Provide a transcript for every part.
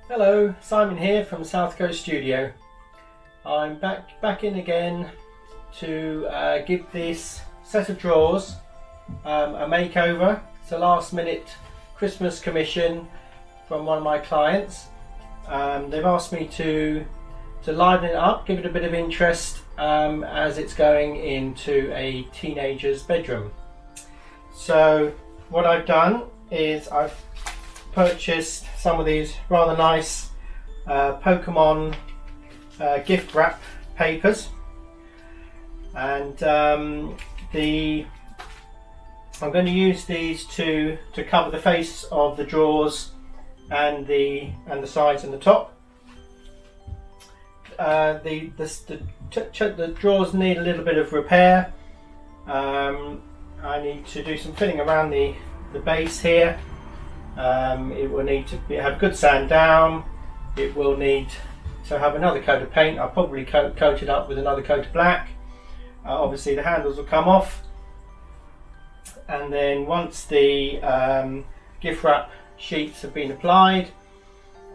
Hello, Simon here from South Coast Studio. I'm back in again to give this set of drawers a makeover. It's a last minute Christmas commission from one of my clients. They've asked me to liven it up, give it a bit of interest as it's going into a teenager's bedroom. So what I've done is I've purchased some of these rather nice Pokemon gift wrap papers, and I'm going to use these to cover the face of the drawers and the sides and the top. The drawers need a little bit of repair. I need to do some filling around the base here. It will need to have good sand down. It will need to have another coat of paint. I'll probably coat it up with another coat of black. Obviously the handles will come off, and then once the gift wrap sheets have been applied,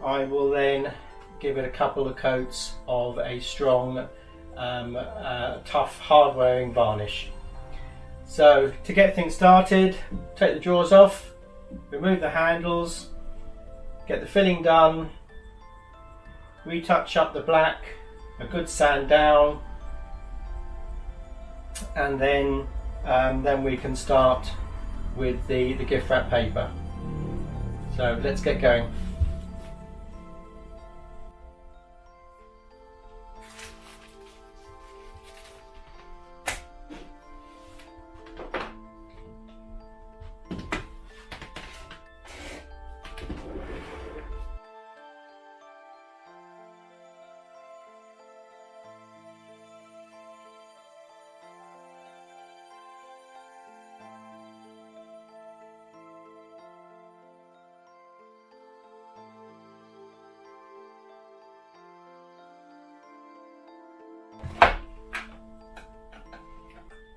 I will then give it a couple of coats of a strong tough hard wearing varnish. So to get things started, take the drawers off, remove the handles, get the filling done, retouch up the black, a good sand down, and then we can start with the gift wrap paper. So let's get going.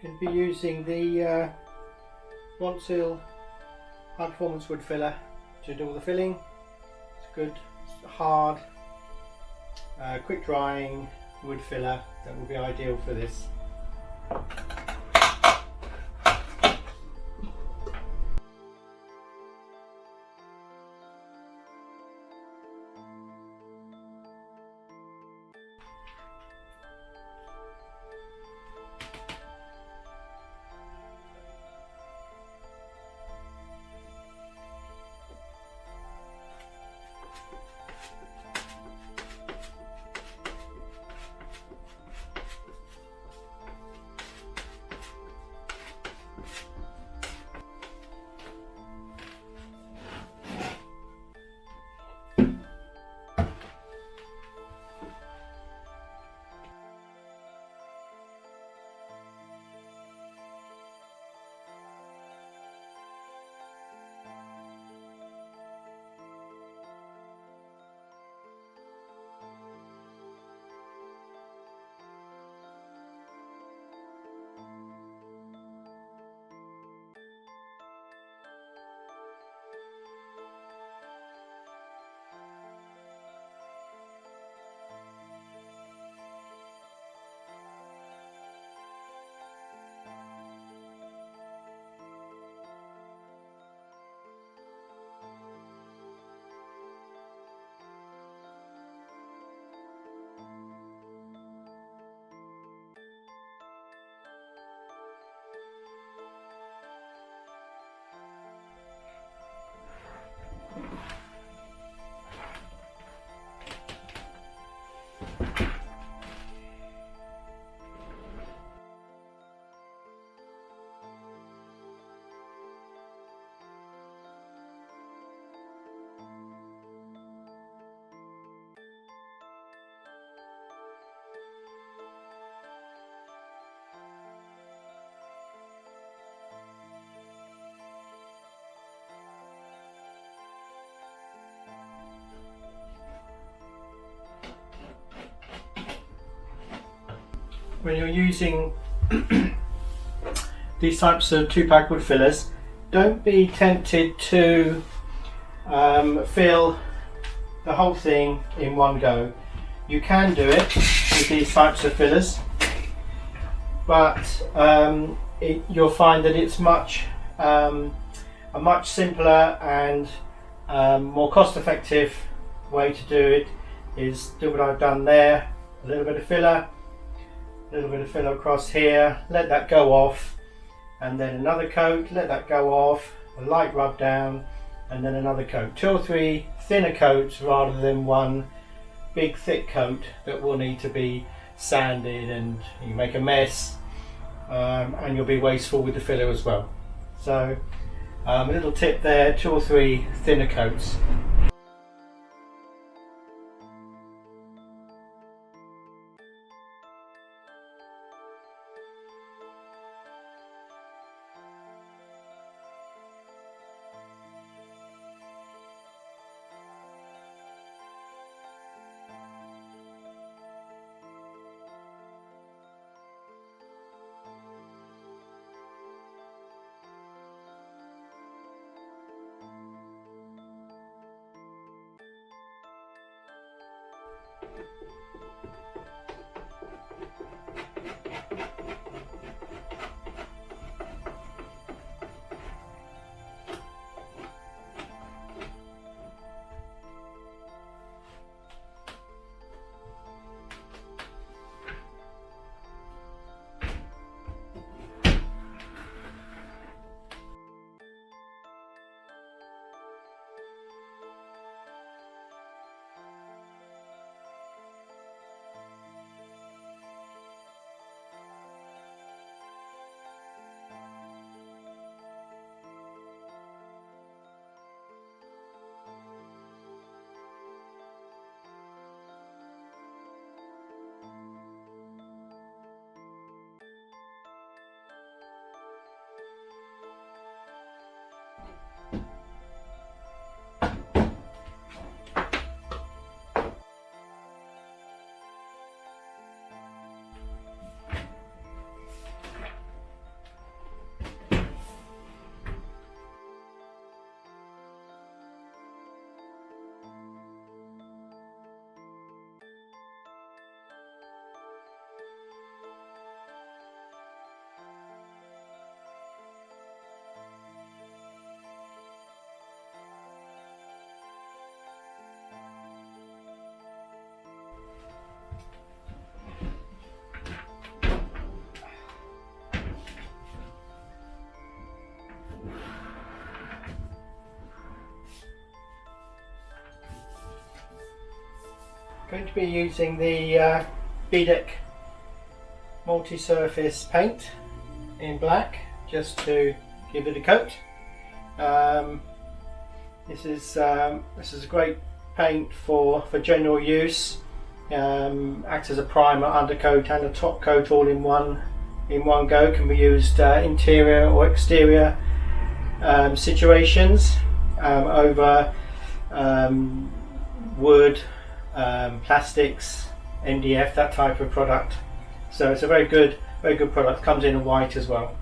Going to be using the One Seal high performance wood filler to do all the filling. It's good, hard, quick drying wood filler that will be ideal for this. When you're using these types of 2-pack wood fillers, don't be tempted to fill the whole thing in one go. You can do it with these types of fillers, but you'll find that it's a much simpler and more cost-effective way to do it is do what I've done there. A little bit of filler across here, let that go off, and then another coat, let that go off, a light rub down, and then another coat. 2 or 3 thinner coats rather than one big thick coat that will need to be sanded, and you make a mess, and you'll be wasteful with the filler as well. So a little tip there, 2 or 3 thinner coats. Going to be using the Bedeck multi-surface paint in black just to give it a coat. This is a great paint for general use. Acts as a primer, undercoat and a top coat all in one go. Can be used interior or exterior situations, over wood, plastics, MDF, that type of product. So it's a very good product. Comes in white as well.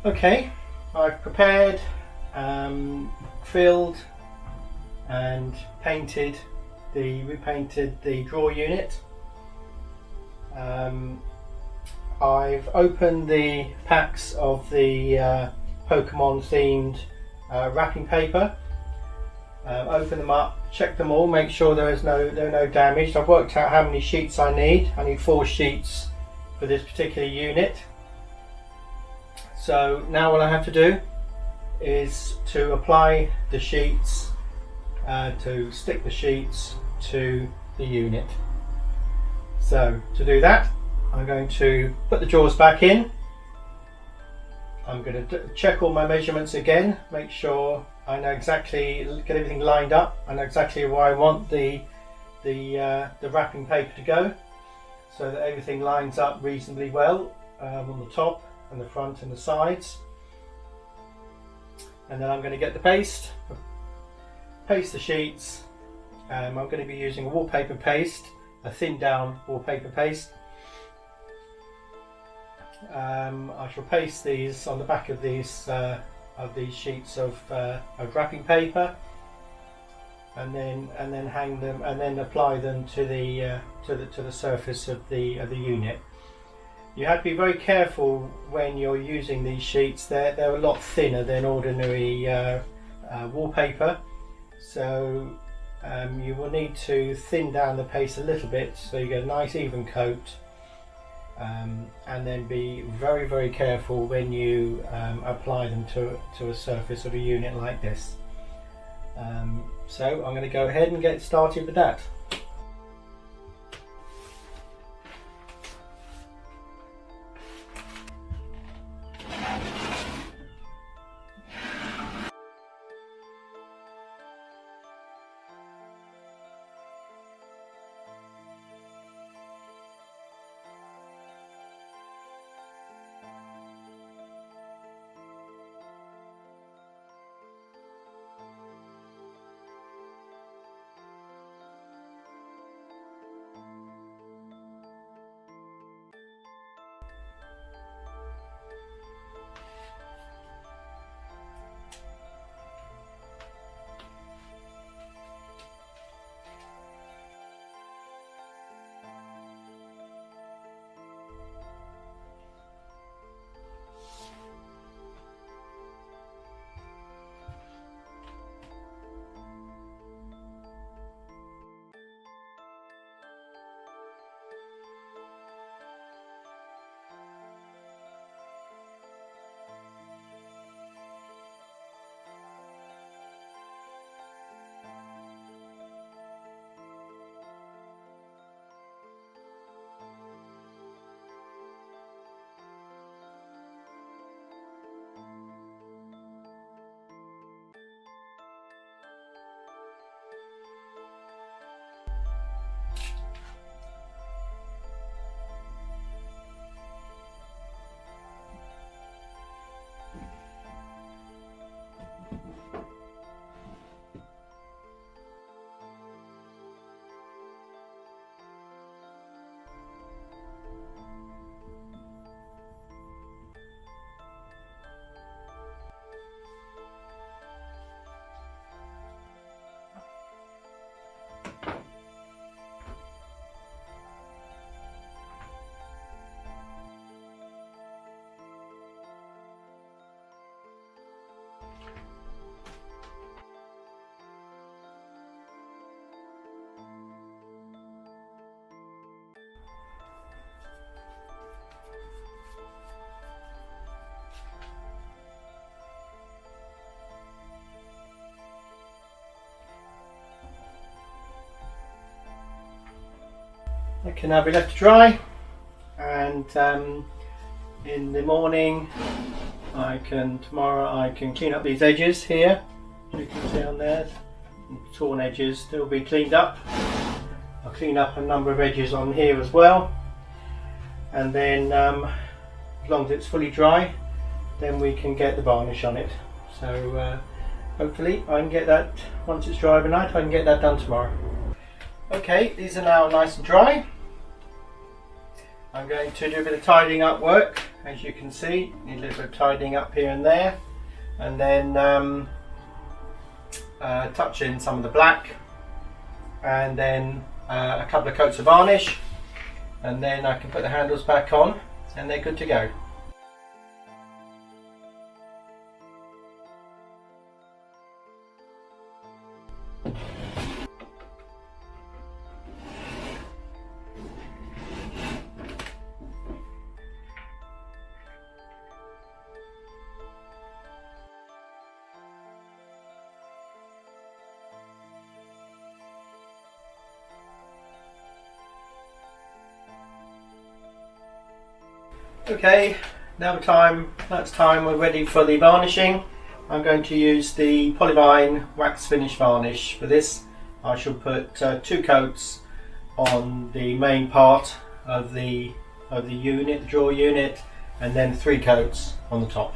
Okay, I've prepared, filled and repainted the drawer unit. I've opened the packs of the Pokemon themed wrapping paper. Open them up, check them all, make sure there are no damage. I've worked out how many sheets I need. I need 4 sheets for this particular unit. So now what I have to do is to apply the sheets, to stick the sheets to the unit. So to do that, I'm going to put the drawers back in. I'm going to check all my measurements again, make sure I know exactly, get everything lined up. I know exactly where I want the wrapping paper to go, so that everything lines up reasonably well on the top and the front and the sides. And then I'm going to get the paste the sheets. I'm going to be using a wallpaper paste, a thin down wallpaper paste. I shall paste these on the back of these sheets of wrapping paper, and then hang them, and then apply them to the surface of the unit. You have to be very careful when you're using these sheets. They're a lot thinner than ordinary wallpaper, so you will need to thin down the paste a little bit so you get a nice even coat. And then be very, very careful when you apply them to a surface of a unit like this. So I'm going to go ahead and get started with that. It can now be left to dry, and in the morning tomorrow I can clean up these edges here. As you can see on there, torn edges, they'll be cleaned up. I'll clean up a number of edges on here as well, and then as long as it's fully dry, then we can get the varnish on it. So hopefully I can get that, once it's dry overnight, I can get that done tomorrow. Okay, these are now nice and dry. I'm going to do a bit of tidying up work as you can see. Need a little bit of tidying up here and there, and then touch in some of the black, and then a couple of coats of varnish, and then I can put the handles back on and they're good to go. Okay, now that's time we're ready for the varnishing. I'm going to use the Polyvine wax finish varnish. For this I shall put 2 coats on the main part of the unit, the drawer unit, and then 3 coats on the top.